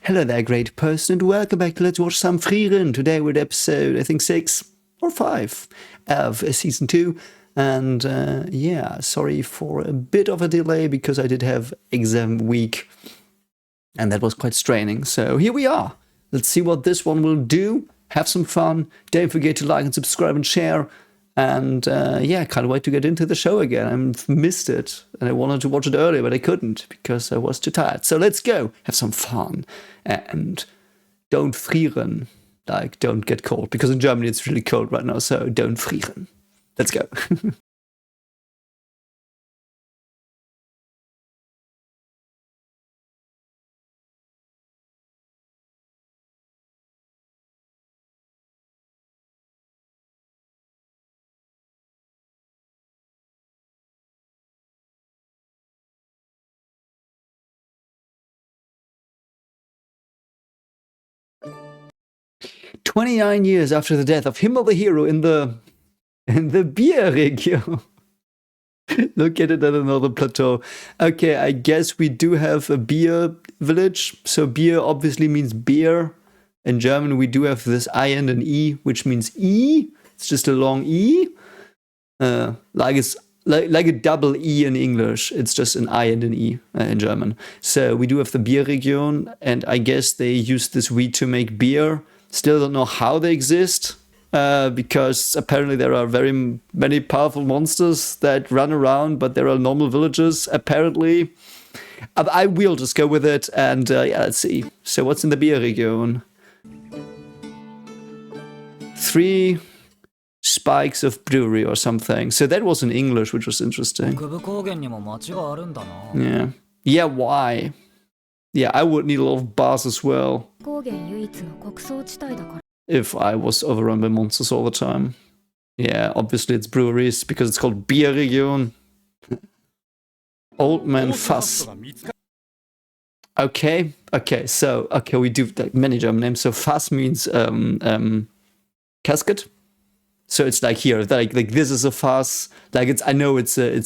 Hello there, great person, and welcome back to Let's Watch Some Frieren. Today we're at episode, I think, 6 or 5 of season 2. And yeah, sorry for a bit of a delay because I did have exam week and that was quite straining. So here we are. Let's see what this one will do. Have some fun. Don't forget to like and subscribe and share. And yeah, can't wait to get into the show again. I missed it and I wanted to watch it earlier, but I couldn't because I was too tired. So let's go. Have some fun. And don't frieren. Like, don't get cold. Because in Germany it's really cold right now, so don't frieren. Let's go. "29 years after the death of Himmel the hero in the Bier region." Look at it at another plateau. Okay, I guess we do have a beer village. So beer obviously means beer. In German, we do have this I and an E, which means E. It's just a long E. Like it's like a double E in English. It's just an I and an E in German. So we do have the beer region, and I guess they use this wheat to make beer. Still don't know how they exist. Because apparently there are very many powerful monsters that run around, but there are normal villagers, apparently. I will just go with it, and yeah, let's see. So what's in the beer region? 3 spikes of brewery or something. So that was in English, which was interesting. Yeah. Yeah, why? Yeah, I would need a lot of bars as well. If I was overrun by monsters all the time. Yeah, obviously it's breweries because it's called Bier region. Old Man Fass. Okay, so we do like many German names. So Fass means casket. So it's like here, like this is a Fass. Like I know it's a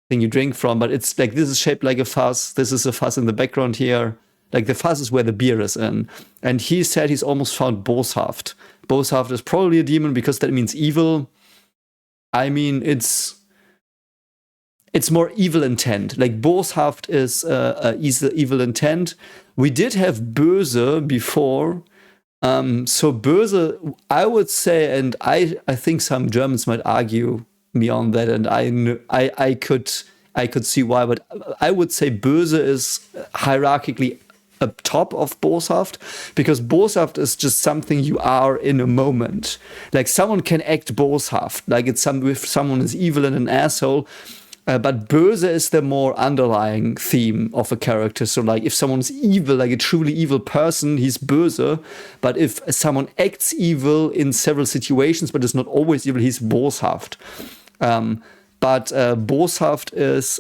thing you drink from, but it's like this is shaped like a Fass. This is a Fass in the background here. Like the Fass is where the beer is in. And he said he's almost found Boshaft. Boshaft is probably a demon because that means evil. I mean, it's more evil intent. Like Boshaft is evil intent. We did have Böse before. So Böse, I would say, and I think some Germans might argue me on that, and I could see why, but I would say Böse is hierarchically up top of Boshaft, because Boshaft is just something you are in a moment. Like someone can act Boshaft, like if someone is evil and an asshole, but Böse is the more underlying theme of a character. So like if someone's evil, like a truly evil person, he's Böse. But if someone acts evil in several situations, but is not always evil, he's Boshaft. But Boshaft is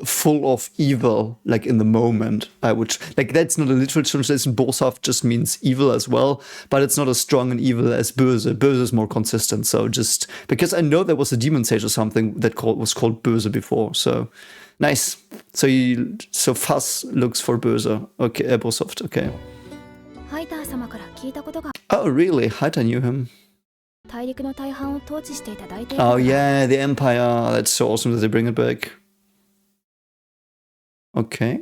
full of evil, like in the moment. I would like that's not a literal translation. Boshaft just means evil as well, but it's not as strong and evil as Böse. Böse is more consistent. So just because I know there was a demon sage or something that was called Böse before. So nice. So Fass looks for Böse. Okay, Boshaft. Okay. Oh really? Haita knew him. Oh yeah, the Empire. That's so awesome that they bring it back. Okay.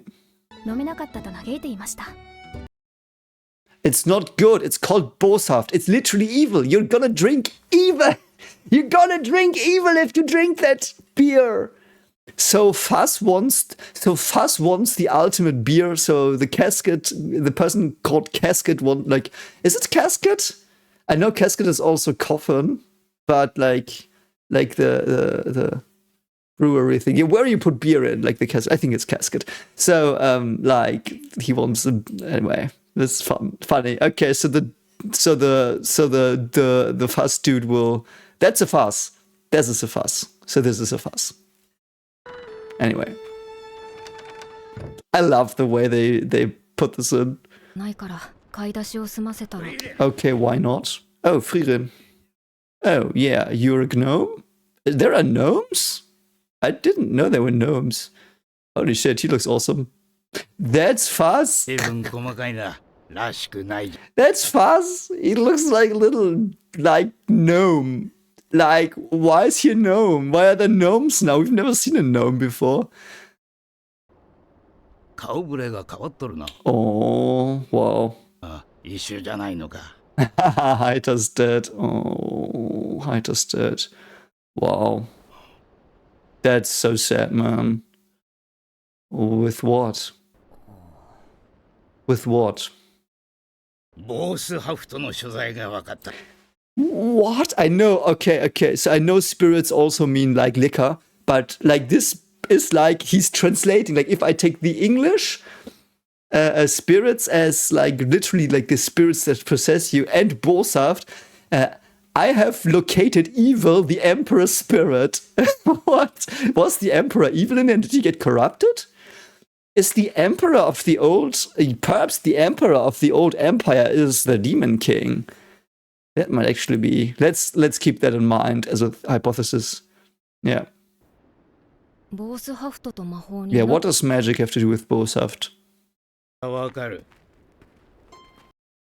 It's not good. It's called Boshaft. It's literally evil. You're gonna drink evil. You're gonna drink evil if you drink that beer. So Fass wants the ultimate beer. So the person called Casket is it Casket? I know Casket is also coffin, but like the brewery thing. Yeah, where you put beer in, like the casket. I think it's casket. So like he wants anyway. This is funny. Okay, so the Fass dude will. That's a Fass. This is a Fass. So this is a Fass. Anyway, I love the way they put this in. Okay, why not? Oh, Frieren. Oh yeah, you're a gnome. There are gnomes? I didn't know there were gnomes. Holy shit, he looks awesome. That's Fass. 随分細かいな。らしくない。 That's Fass. He looks like a little, like, gnome. Like, why is he a gnome? Why are there gnomes now? We've never seen a gnome before. 顔ぶれが変わっとるな。 Oh, wow. あ、一緒じゃないのか。 Heiter's dead. Oh, Heiter's dead. Wow. That's so sad, man. With what? With what? ボースハフトの所在が分かった。 What? I know. Okay. So I know spirits also mean like liquor, but like this is like he's translating. Like if I take the English spirits as like literally like the spirits that possess you and Boshaft, I have located evil, the emperor spirit. What? Was the emperor evil in the end? Did he get corrupted? Is the emperor of the old, perhaps the emperor of the old empire is the demon king? That might actually be. Let's keep that in mind as a hypothesis. Yeah. Yeah. What does magic have to do with Boshaft? 分かる。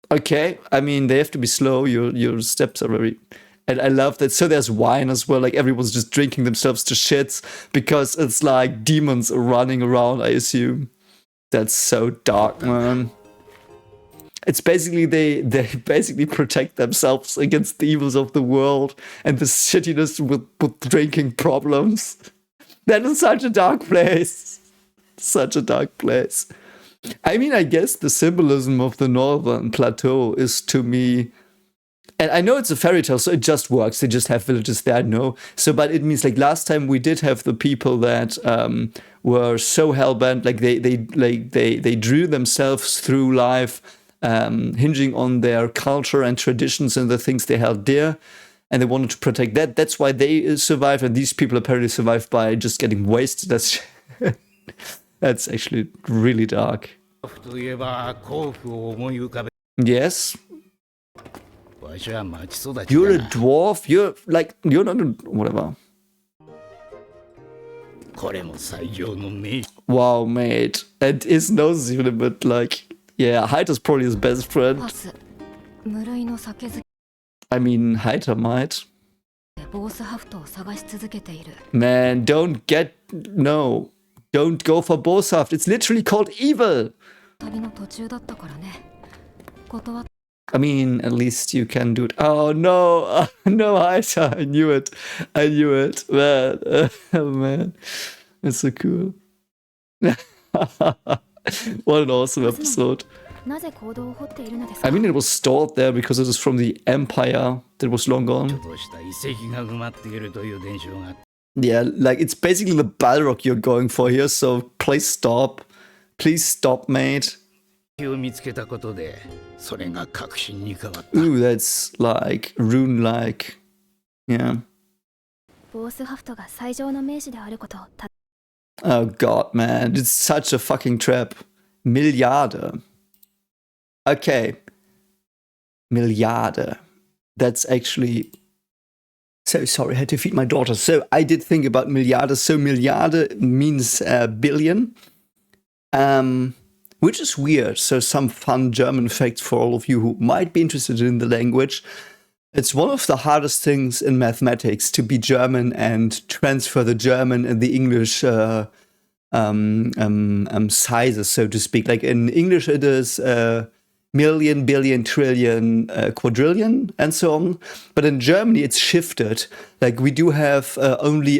Okay. I mean, they have to be slow. Your steps are very. And I love that. So there's wine as well. Like everyone's just drinking themselves to shits because it's like demons running around, I assume. That's so dark, man. It's basically they basically protect themselves against the evils of the world and the shittiness with drinking problems. That is such a dark place. Such a dark place. I mean, I guess the symbolism of the northern plateau is to me, and I know it's a fairy tale, so it just works. They just have villages there, I know. So, but it means like last time we did have the people that were so hellbent, like they drew themselves through life, hinging on their culture and traditions and the things they held dear, and they wanted to protect that. That's why they survived, and these people apparently survived by just getting wasted. That's actually really dark. といえば甲府を思い浮かべ。 Yes. わしは町育ち You're だ a な。 dwarf. You're not a whatever. これも最上の名士。 Wow, mate. And his nose is even a bit like, yeah, Heiter's probably his best friend. I mean, Heiter might. Man, don't go for Boshaft. It's literally called evil. I mean, at least you can do it. Oh no, no, Heiter. I knew it. Man, oh, man. It's so cool. What an awesome episode. I mean, it was stored there because it is from the empire that was long gone. とした遺跡が埋まっているという伝承があった。 Yeah, like it's basically the Balrog you're going for here, so please stop. Please stop, mate. を見つけたことで、それが確信に変わった。 Ooh, that's like rune-like. Yeah. Oh god, man. It's such a fucking trap. Milliarde. Okay. Milliarde. That's actually... So sorry, I had to feed my daughter. So I did think about Milliarde. So Milliarde means billion. Which is weird. So some fun German facts for all of you who might be interested in the language. It's one of the hardest things in mathematics to be German and transfer the German and the English sizes, so to speak. Like in English, it is million, billion, trillion, quadrillion, and so on. But in Germany, it's shifted. Like we do have only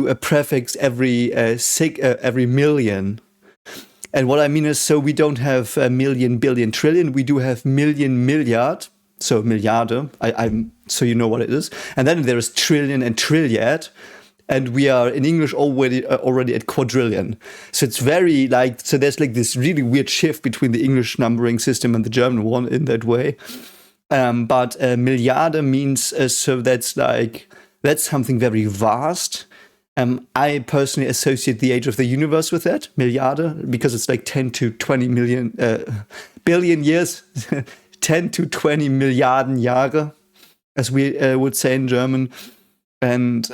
a prefix every million. And what I mean is, so we don't have a million, billion, trillion. We do have million, milliard. So Milliarde, so you know what it is. And then there is trillion and trilliard. And we are in English already at quadrillion. So it's very like, so there's like this really weird shift between the English numbering system and the German one in that way. But Milliarde means, so that's something very vast. I personally associate the age of the universe with that, Milliarde, because it's like 10 to 20 billion years. 10 to 20 Milliarden Jahre, as we would say in German. And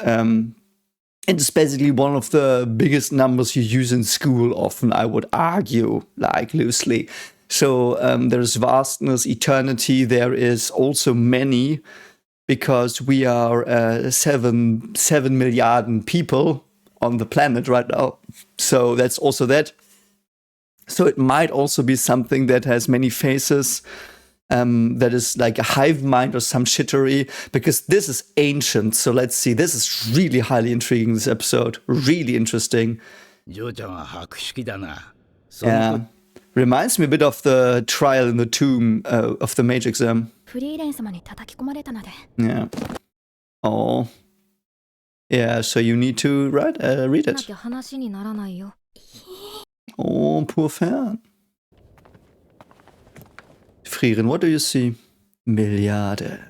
It's basically one of the biggest numbers you use in school often, I would argue, like loosely. So there's vastness, eternity. There is also many, because we are 7 million people on the planet right now. So that's also that. So it might also be something that has many faces, that is like a hive mind or some shittery, because this is ancient. So let's see. This is really highly intriguing, this episode. Really interesting. ジョーちゃんは博識だな。Yeah. Reminds me a bit of the trial in the tomb of the mage exam. フリーレン様に叩き込まれたので Yeah. Oh. Yeah, so you need to read な it. きゃ話にならないよ Oh, poor Fan. Frieren, what do you see? Milliarde.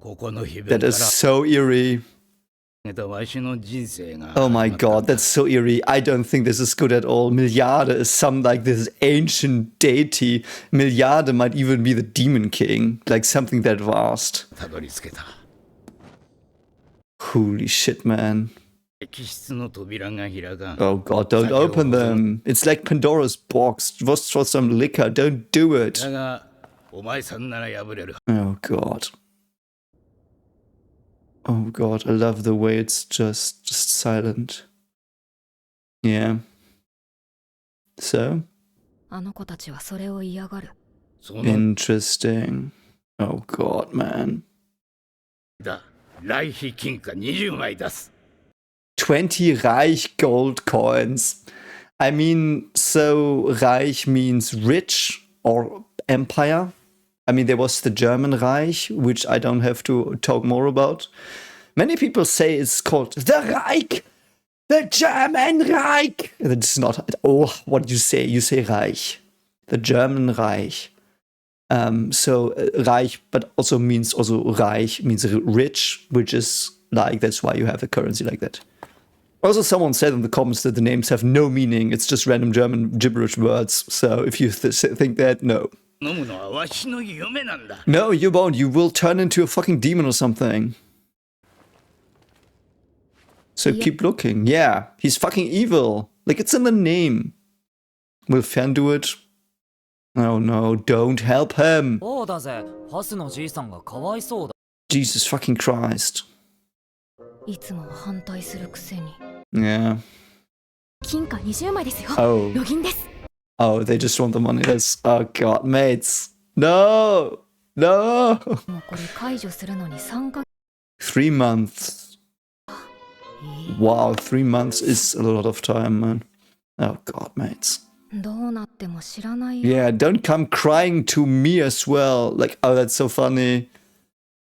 ここの日々 That から is so eerie. わしの人生が Oh my god, that's so eerie. I don't think this is good at all. Milliarde is some like this ancient deity. Milliarde might even be the demon king, like something that vast. たどり着けた。 Holy shit, man. 歴史の扉が開かん。 Oh god, don't open them. It's like Pandora's box. Just for some liquor. Don't do it. だが、お前さんなら破れる。 Oh god. Oh god, I love the way it's just silent. Yeah. So? あの子たちはそれを嫌がるその Interesting. Oh god, man. だ、来費金貨20枚出す。 20 Reich gold coins. I mean, so Reich means rich or empire. I mean, there was the German Reich, which I don't have to talk more about. Many people say it's called the Reich, the German Reich. That's not. Oh, what do you say? You say Reich, the German Reich. So Reich, but also means Reich means rich, which is like that's why you have a currency like that. Also, someone said in the comments that the names have no meaning. It's just random German gibberish words. So if you think that, no. 飲むのはわしの夢なんだ。 No, you won't. You will turn into a fucking demon or something. So Yeah. keep looking. Yeah, he's fucking evil. Like, it's in the name. Will Fan do it? Oh no, don't help him. そうだぜ、ハスのじいさんがかわいそうだ。 Jesus fucking Christ. いつも反対するくせに Yeah. 金貨20枚ですよ Oh. 預金です Oh, they just want the money. That's... Oh god, mates. No! No! もうこれ解除するのに3ヶ 3 months. Wow, 3 months is a lot of time, man. Oh god, mates. どうなっても知らないよ Yeah, don't come crying to me as well. Like, oh, that's so funny.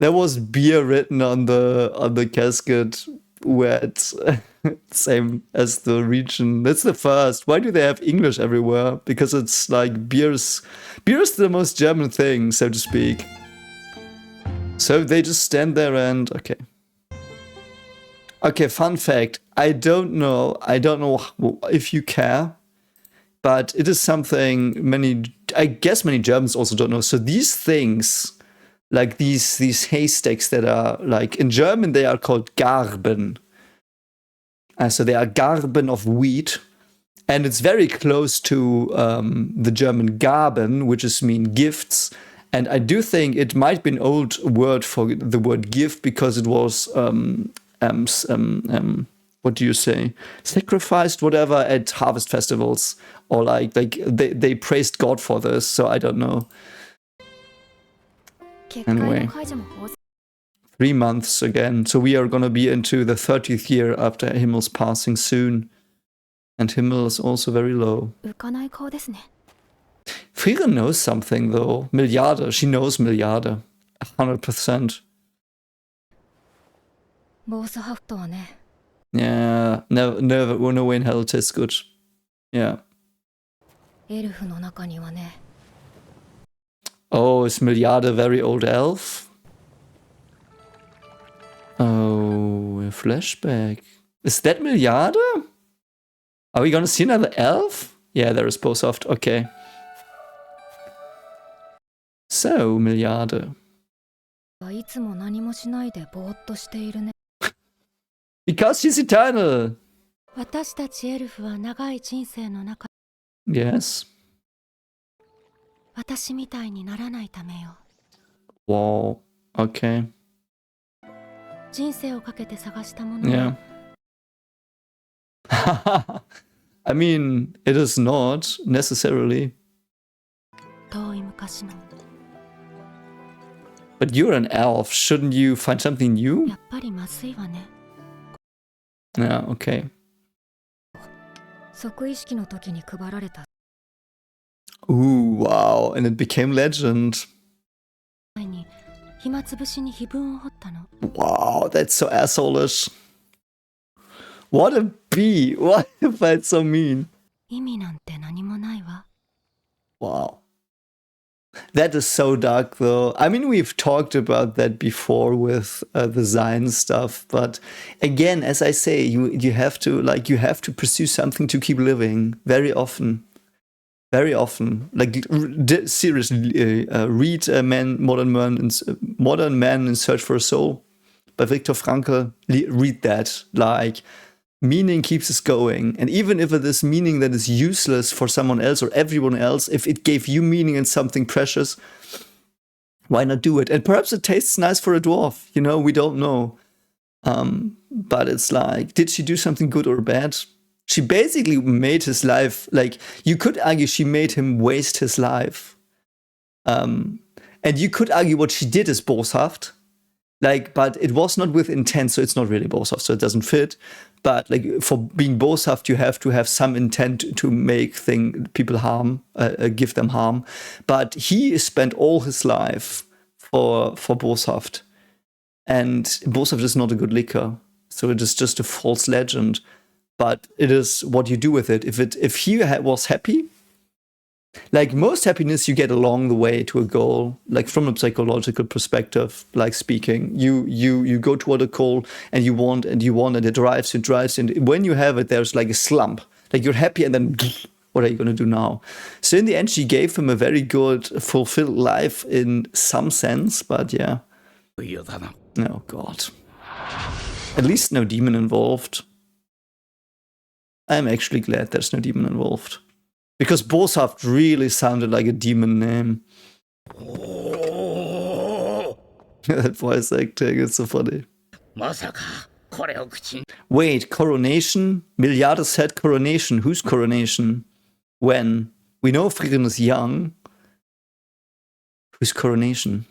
There was beer written on the casket where it's same as the region. That's the first. Why do they have English everywhere? Because it's like beer's the most German thing, so to speak. So they just stand there and okay. Okay, fun fact. I don't know if you care, but it is something I guess many Germans also don't know. So these things, like these haystacks that are like in German, they are called Garben. So they are Garben of wheat, and it's very close to the German Gaben, which is mean gifts. And I do think it might be an old word for the word gift because it was what do you say? Sacrificed, whatever, at harvest festivals, or like they praised God for this. So I don't know. 結界 Anyway. の解除も法制 3 months again. So we are going to be into the 30th year after Himmel's passing soon. And Himmel is also very low. 浮かない顔ですね Frieren knows something though. Milliarde. She knows Milliarde. 100%. ボースハフトはね Yeah. No way in hell it tastes good. Yeah. エルフの中にはね Oh, is Milliarde a very old elf? Oh, a flashback. Is that Milliarde? Are we gonna see another elf? Yeah, there is Boshaft. Okay. So, Milliarde. いつも何もしないでぼーっとしているね Because she's eternal. 私たちエルフは長い人生の中、 Yes. 私みたいにならないためよ。 Wow. Okay. 人生をかけて探したもの Yeah. は I mean, it is not necessarily. 遠い昔の、 But you're an elf. Shouldn't you find something new? やっぱりまずいわね。 Yeah, okay. 即意識の時に配られた Ooh, wow. And it became legend. 際に暇つぶしに碑文を彫ったの。 Wow, that's so assholeish. What a bee. Why is that so mean? 意味なんて何もないわ。 Wow. That is so dark, though. I mean, we've talked about that before with the Zion stuff, but again, as I say, you have to pursue something to keep living very often. Very often, like seriously, read Modern Man in Search for a Soul by Viktor Frankl. Read that. Like, meaning keeps us going, and even if it is meaning that is useless for someone else or everyone else, if it gave you meaning in something precious, why not do it? And perhaps it tastes nice for a dwarf. You know, we don't know. But it's like, did she do something good or bad? She basically made his life, like, you could argue she made him waste his life. And you could argue what she did is Boshaft. Like, but it was not with intent, so it's not really Boshaft, so it doesn't fit. But like, for being Boshaft, you have to have some intent to make people harm, give them harm. But he spent all his life for Boshaft. And Boshaft is not a good liquor, so it is just a false legend. But it is what you do with it. If he was happy, like most happiness you get along the way to a goal, like from a psychological perspective, like speaking, you go toward a goal and you want and it drives, and when you have it, there's like a slump, like you're happy and then what are you going to do now? So in the end, she gave him a very good, fulfilled life in some sense, but yeah. Oh God. At least no demon involved. I'm actually glad there's no demon involved. Because Boshaft really sounded like a demon name. That voice acting, it's so funny. Wait, coronation? Milliarde said coronation. Whose coronation? When? We know Frieren is young. Whose coronation?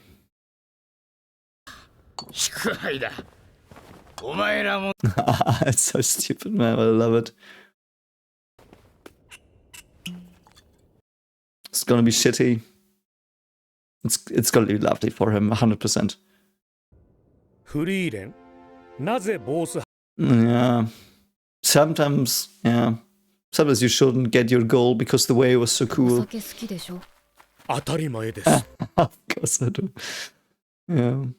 It's so stupid, man. I love it. It's gonna be shitty. It's gonna be lovely for him, 100%. フリーレン、なぜボース Yeah. Sometimes you shouldn't get your goal because the way was so お cool. 酒好きでしょ。 当たり前です。 Of course I do. Yeah.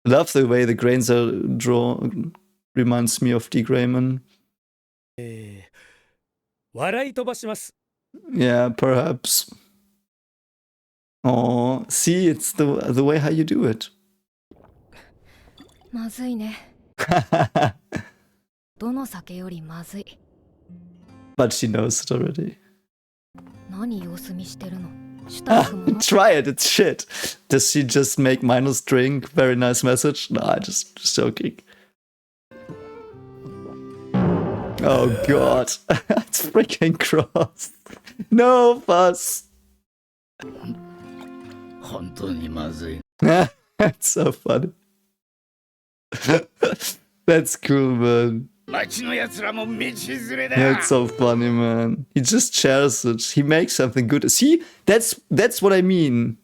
I love the way the grains are drawn. Reminds me of D. Grayman. 笑い飛ばします。 Yeah, perhaps. Oh, see, it's the way how you do it. まずいね。どの酒よりまずい。 But she knows it already. 何様子見してるの。シュタッフも Try it, it's shit. Does she just make minus drink? Very nice message. Nah, just joking. Oh God. It's freaking gross. No fuss. 本当にまずい。 That's so funny. That's cool, man. 町の奴らも道連れだ。 That's so funny, man. He just shares it. He makes something good. See, that's what I mean.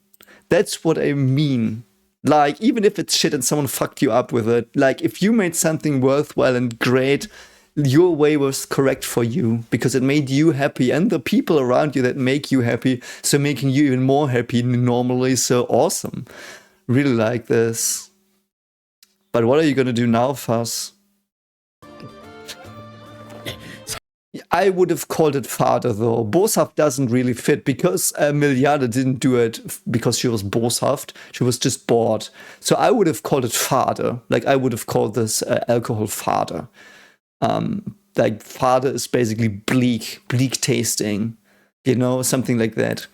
That's what I mean. Like, even if it's shit and someone fucked you up with it, like, if you made something worthwhile and great, your way was correct for you because it made you happy and the people around you that make you happy, so making you even more happy normally. So awesome. Really like this. But what are you gonna do now, Fass? I would have called it Vater though. Boshaft doesn't really fit because Milliarde didn't do it because she was Boshaft. She was just bored. So I would have called it Vater. Like I would have called this alcohol Vater. Like Vater is basically bleak tasting, you know, something like that.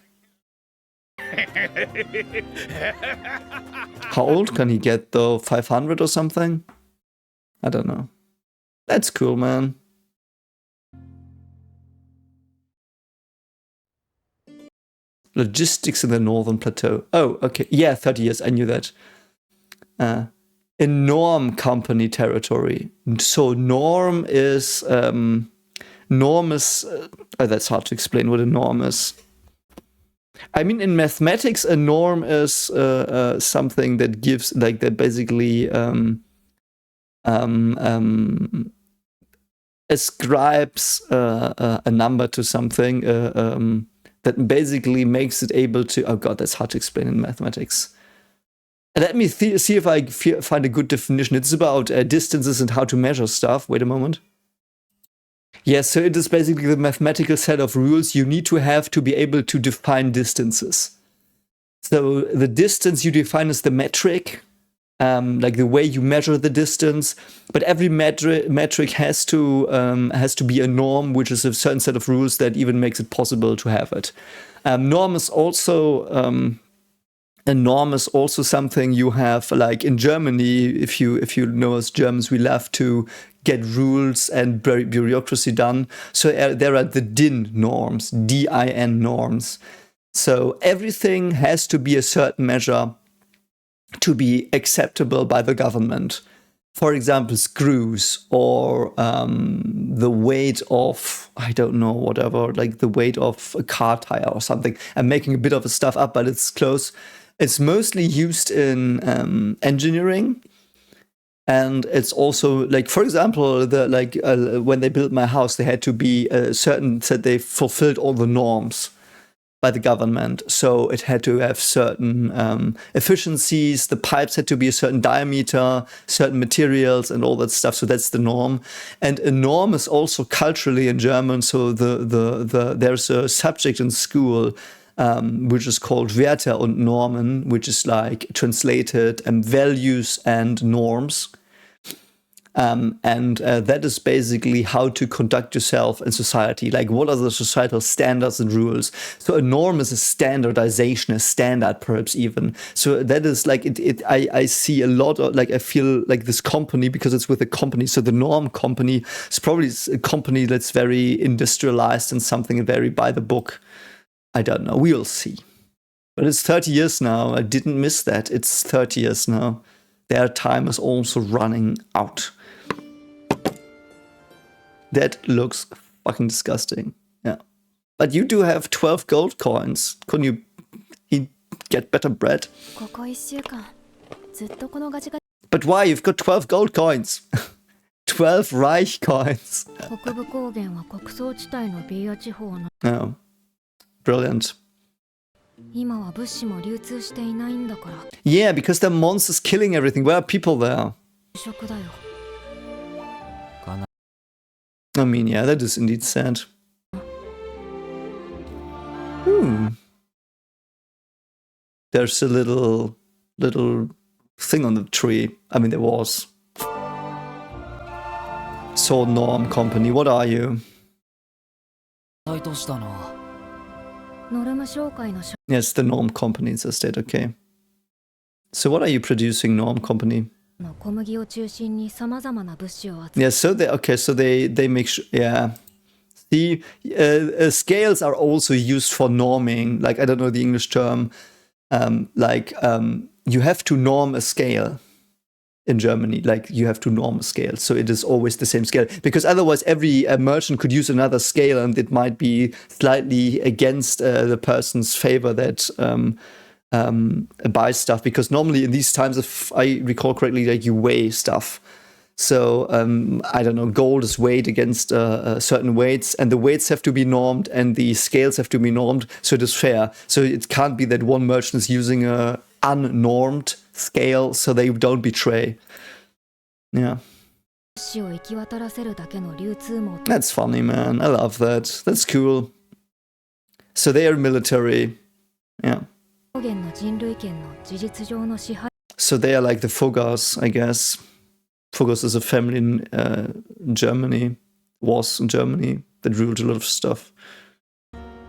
How old can he get though? 500 or something? I don't know. That's cool, man. Logistics in the Northern Plateau. Oh, okay. Yeah, 30 years. I knew that. In Norm company territory. So norm is... oh, that's hard to explain what a norm is. I mean, in mathematics, a norm is something that gives, like, that basically ascribes a number to something that basically makes it able to... Oh god, that's hard to explain in mathematics. Let me see if I find a good definition. It's about distances and how to measure stuff. Wait a moment. Yeah, so it is basically the mathematical set of rules you need to have to be able to define distances. So the distance you define is the metric, like the way you measure the distance. But every metric has to be a norm, which is a certain set of rules that even makes it possible to have it. Norm is also a norm is also something you have, like in Germany. If you know us Germans, we love to get rules and bureaucracy done. So there are the DIN norms, DIN norms. So everything has to be a certain measure to be acceptable by the government. For example, screws or the weight of, I don't know, whatever, like the weight of a car tire or something. I'm making a bit of a stuff up, but it's close. It's mostly used in engineering. And it's also, like, for example, when they built my house, they had to be certain that they fulfilled all the norms by the government. So it had to have certain efficiencies. The pipes had to be a certain diameter, certain materials, and all that stuff. So that's the norm. And a norm is also culturally in German. So there's a subject in school which is called Werte und Normen, which is like translated values and norms. And that is basically how to conduct yourself in society. Like, what are the societal standards and rules? So a norm is a standardization, a standard perhaps even. So that is like, I see a lot of, like, I feel like this company, because it's with a company. So the norm company is probably a company that's very industrialized and something very by the book. I don't know. We'll see. But it's 30 years now. I didn't miss that. It's 30 years now. Their time is also running out. That looks fucking disgusting. Yeah. But you do have 12 gold coins. Couldn't you get better bread? ここ1週間ずっとこのガチガチ But why? You've got 12 gold coins. 12 Reich coins. 北部高原は穀倉地帯のビーア地方の Oh. Brilliant. 今は物資も流通していないんだから Yeah, because the monsters killing everything. Where are people there? 食だよ I mean, yeah, that is indeed sad. There's a little thing on the tree. I mean, there was. So Norm Company, what are you? タイトしたな。ノルム商会の Yes, the Norm Company is a state, okay. So what are you producing, Norm Company? の小麦を中心に様々な物資を集め Yeah, so they make sure, yeah. The scales are also used for norming, like, I don't know the English term, you have to norm a scale in Germany, like you have to norm a scale, so it is always the same scale, because otherwise every merchant could use another scale and it might be slightly against the person's favor that buy stuff, because normally in these times, if I recall correctly, like you weigh stuff. So I don't know, gold is weighed against certain weights, and the weights have to be normed and the scales have to be normed, so it is fair. So it can't be that one merchant is using a unnormed scale so they don't betray. Yeah. 死を行き渡らせるだけの流通網 That's funny, man. I love that. That's cool. So they are military. Yeah. 表現の人類権の事実上の支配 So they are like the Fuggers, I guess. Fuggers is a family in Germany. Was in Germany. That ruled a lot of stuff.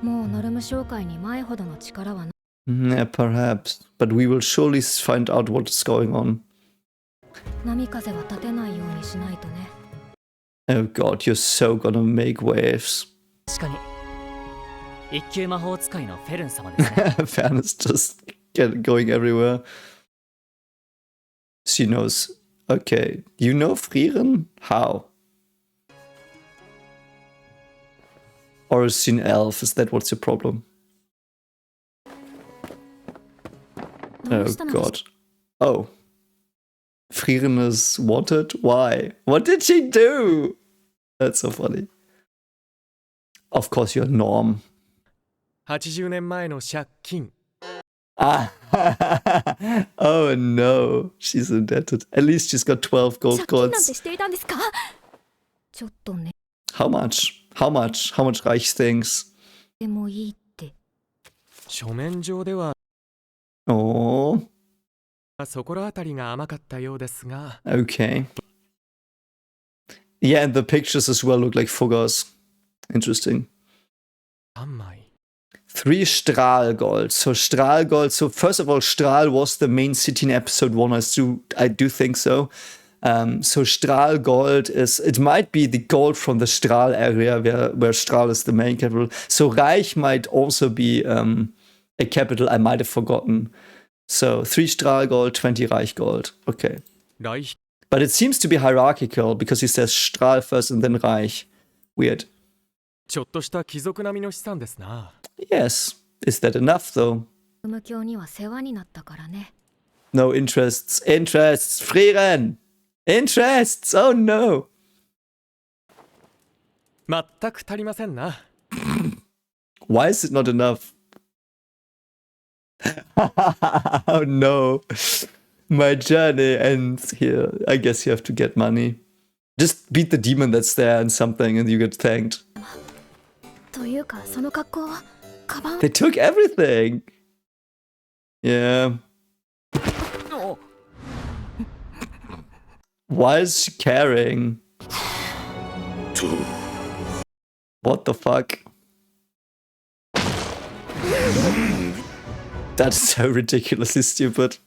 もうノルム商会に前ほどの力はない Yeah, perhaps. But we will surely find out what is going on. 波風は立てないようにしないとね Oh god, you're so gonna make waves. 確かに一級魔法使いのフェルン様ですね Fairness just going everywhere. She knows. Okay. You know Frieren? How? Or is she an elf? Is that what's your problem? ど Oh うしたのでし god. Oh. Frieren is wanted? Why? What did she do? That's so funny. Of course, you're Norm. 80年前の借金 Ah. Oh no. She's indebted. At least she's got 12 gold 借金なんて coins. していたんですかちょっとね How much? How much? How much Reich things? でもいいって 書面上では Oh. そこらあたりが甘かったようですが Okay. Yeah, and the pictures as well look like Fuggers. Interesting. 3枚 3 Strahlgold. So Strahlgold. So first of all, Strahl was the main city in episode 1. I do think so. So Strahlgold is, it might be the gold from the Strahl area where Strahl is the main capital. So Reich might also be a capital I might have forgotten. So 3 Strahlgold, 20 Reichgold. Okay. 来費 But it seems to be hierarchical because he says Strahl first and then Reich. Weird. ちょっとした貴族並みの資産ですな Yes. Is that enough though? 無教には世話になったからね No interests. Interests. Frieren. Interests. Oh no. 全く足りませんな Why is it not enough? Oh no. My journey ends here. I guess you have to get money. Just beat the demon that's there and something and you get thanked. というかその格好カバン They took everything. Yeah. Why is she carrying? What the fuck? That's so ridiculously stupid.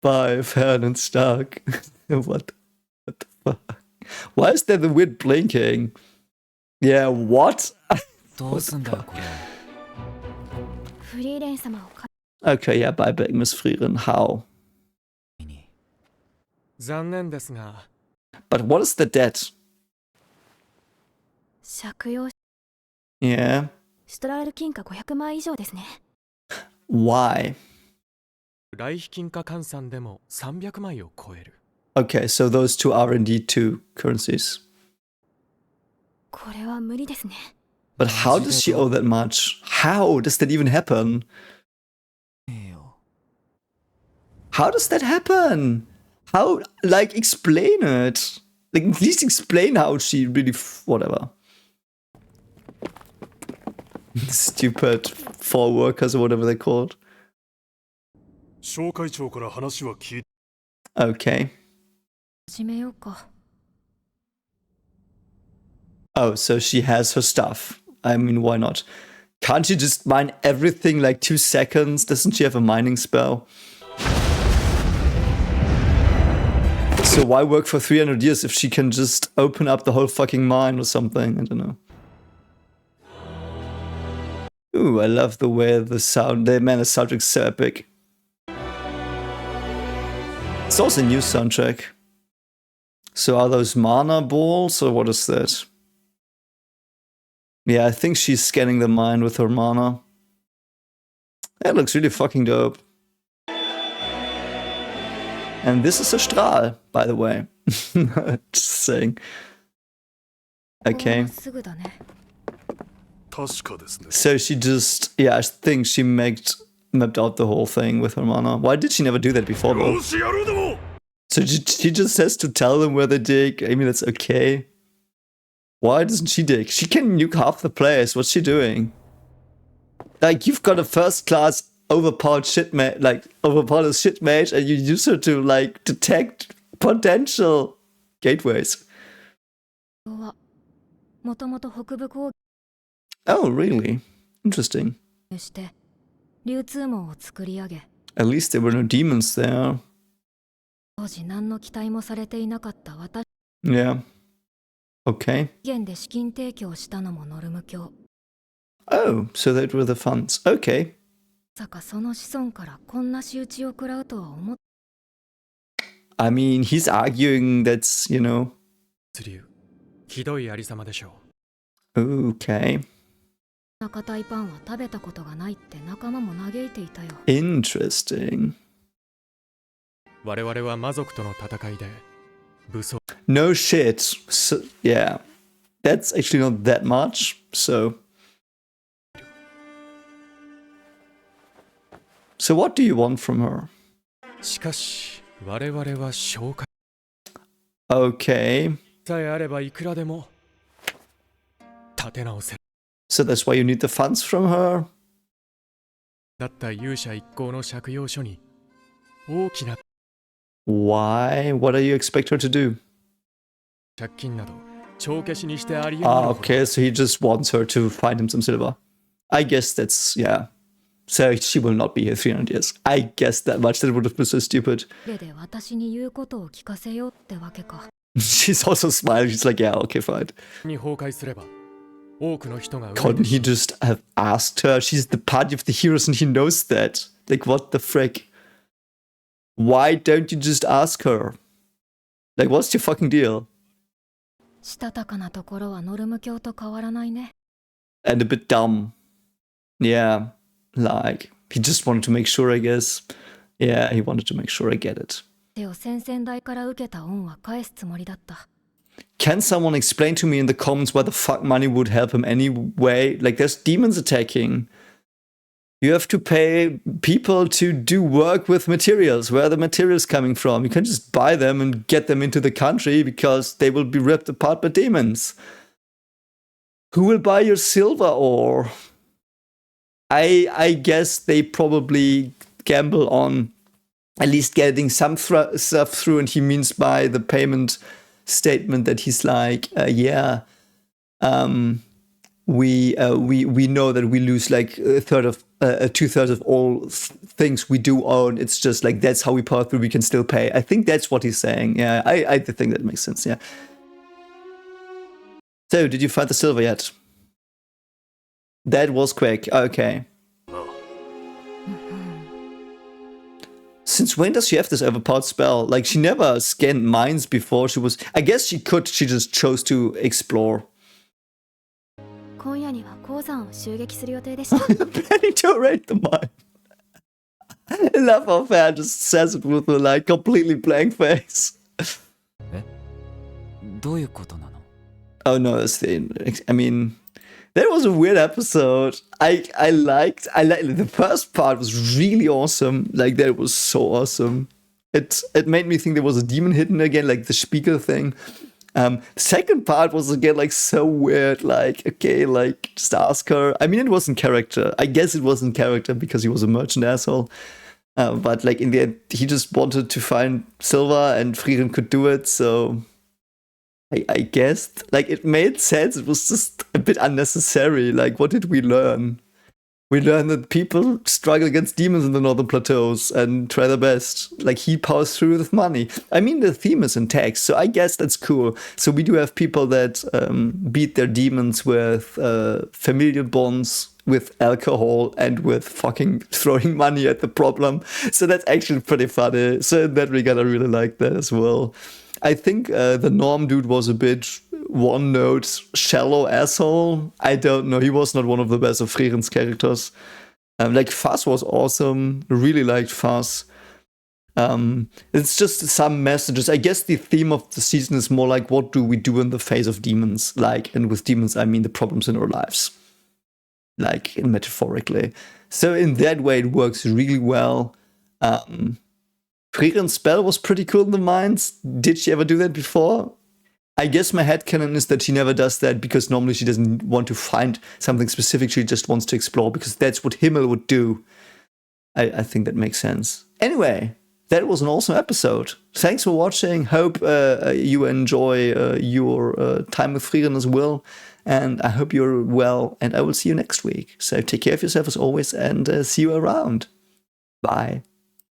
Bye, Fern and Stark. What the fuck? Why is there the weird blinking? Yeah, what? どうすんだよこれフリーレン様をか Okay, yeah, bye, back, Miss Frieren. How? 残念ですが But what is the debt? 借用 Yeah. シュトラール金貨500枚以上ですね Why? 来費金貨換算でも300枚を超える Okay, so those two are indeed two currencies. これは無理ですね But how does she owe that much? How does that even happen? ねえよ How does that happen? How, like, explain it. Like, at least explain how she really, whatever. Stupid four workers or whatever they're called. 商会長から話は聞い Okay. 始めようか Oh, so she has her stuff. I mean, why not? Can't she just mine everything like 2 seconds? Doesn't she have a mining spell? So why work for 300 years if she can just open up the whole fucking mine or something? I don't know. Ooh, I love the way the sound, the soundtrack's so epic. It's also a new soundtrack. So are those mana balls or what is that? Yeah, I think she's scanning the mine with her mana. That looks really fucking dope. And this is a Strahl, by the way. Just saying. Okay. すぐだね 確かですね So she just, yeah, I think she mapped out the whole thing with her mana. Why did she never do that before though? よしやろうども So she just has to tell them where they dig. I mean, that's okay. Why doesn't she dig? She can nuke half the place. What's she doing? Like, you've got a first-class overpowered shit mage, and you use her to, like, detect potential gateways. はもともと北部攻 Oh, really? Interesting. 撃して流通網を作り上げ、 At least there were no demons there. 当時何の期待もされていなかった私 Yeah. Okay. 源で資金提供したのもノルム教。 Oh, so that were the funds. Okay. まさかその子孫からこんな仕打ちを食らうとは思っ I mean, he's arguing that's, you know... 流ひどいありさまでしょ Okay. た硬いパンは食べたことがないって仲間も嘆いていたよ。 Interesting. う。我々は魔族との戦いで武装 No shit. So, yeah. That's actually not that much, so... So what do you want from her? しかし我々は紹介 Okay. さえあればいくらでも立て直せる So that's why you need the funds from her? だった勇者一行の借用書に大きな Why? What do you expect her to do? 借金など帳消しにしてありえない Ah, okay, so he just wants her to find him some silver. I guess that's, yeah. So she will not be here 300 years. I guess that much. That would have been so stupid. それで私に言うことを聞かせようってわけか。 She's also smiling. She's like, yeah, okay, fine. に崩壊すれば多くの人が Couldn't he just have asked her? She's the party of the heroes and he knows that. Like, what the frick? Why don't you just ask her? Like, what's your fucking deal? したたかなところはノルム教と変わらないね。 And a bit dumb. Yeah, like, he just wanted to make sure, I guess. Yeah, he wanted to make sure I get it. 手を先々代から受けた恩は返すつもりだった。 Can someone explain to me in the comments why the fuck money would help him anyway? Like, there's demons attacking. You have to pay people to do work with materials. Where are the materials coming from? You can't just buy them and get them into the country because they will be ripped apart by demons. Who will buy your silver ore? I guess they probably gamble on at least getting some stuff through, and he means by the payment statement that he's like, we know that we lose like a third of 2/3 of all things we do own. It's just like that's how we power through. We can still pay. I think that's what he's saying. Yeah, I think that makes sense. Yeah. So, did you find the silver yet? That was quick. Okay. Since when does she have this overpowered spell? Like, she never scanned mines before. She was... I guess she could. She just chose to explore. 今夜には鉱山を襲撃する予定でした。 Planning to raid the mine. I love how Fan just says it with a, like, completely blank face. どういうことなの？ Oh no, that's the... I mean... That was a weird episode. I liked the first part was really awesome. Like, that was so awesome. It made me think there was a demon hidden again, like the Spiegel thing. The second part was again like so weird. Like, okay, like just ask her. I mean, it wasn't character. I guess it wasn't character because he was a merchant asshole. But like in the end, he just wanted to find silver, and Frieren could do it. So I guess, like, it made sense. It was just a bit unnecessary. Like, what did we learn? We learned that people struggle against demons in the Northern Plateaus and try their best. Like, he powers through with money. I mean, the theme is intact, so I guess that's cool. So we do have people that beat their demons with familial bonds, with alcohol, and with fucking throwing money at the problem. So that's actually pretty funny. So in that regard, I really like that as well. I think the Norm dude was a bit one-note, shallow asshole. I don't know. He was not one of the best of Frieren's characters. Like, Fass was awesome. Really liked Fass. It's just some messages. I guess the theme of the season is more like, what do we do in the face of demons? Like, and with demons, I mean the problems in our lives. Like, metaphorically. So in that way, it works really well. Frieren's spell was pretty cool in the mines. Did she ever do that before? I guess my headcanon is that she never does that because normally she doesn't want to find something specific. She just wants to explore because that's what Himmel would do. I think that makes sense. Anyway, that was an awesome episode. Thanks for watching. Hope you enjoy your time with Frieren as well. And I hope you're well. And I will see you next week. So take care of yourself as always and see you around. Bye.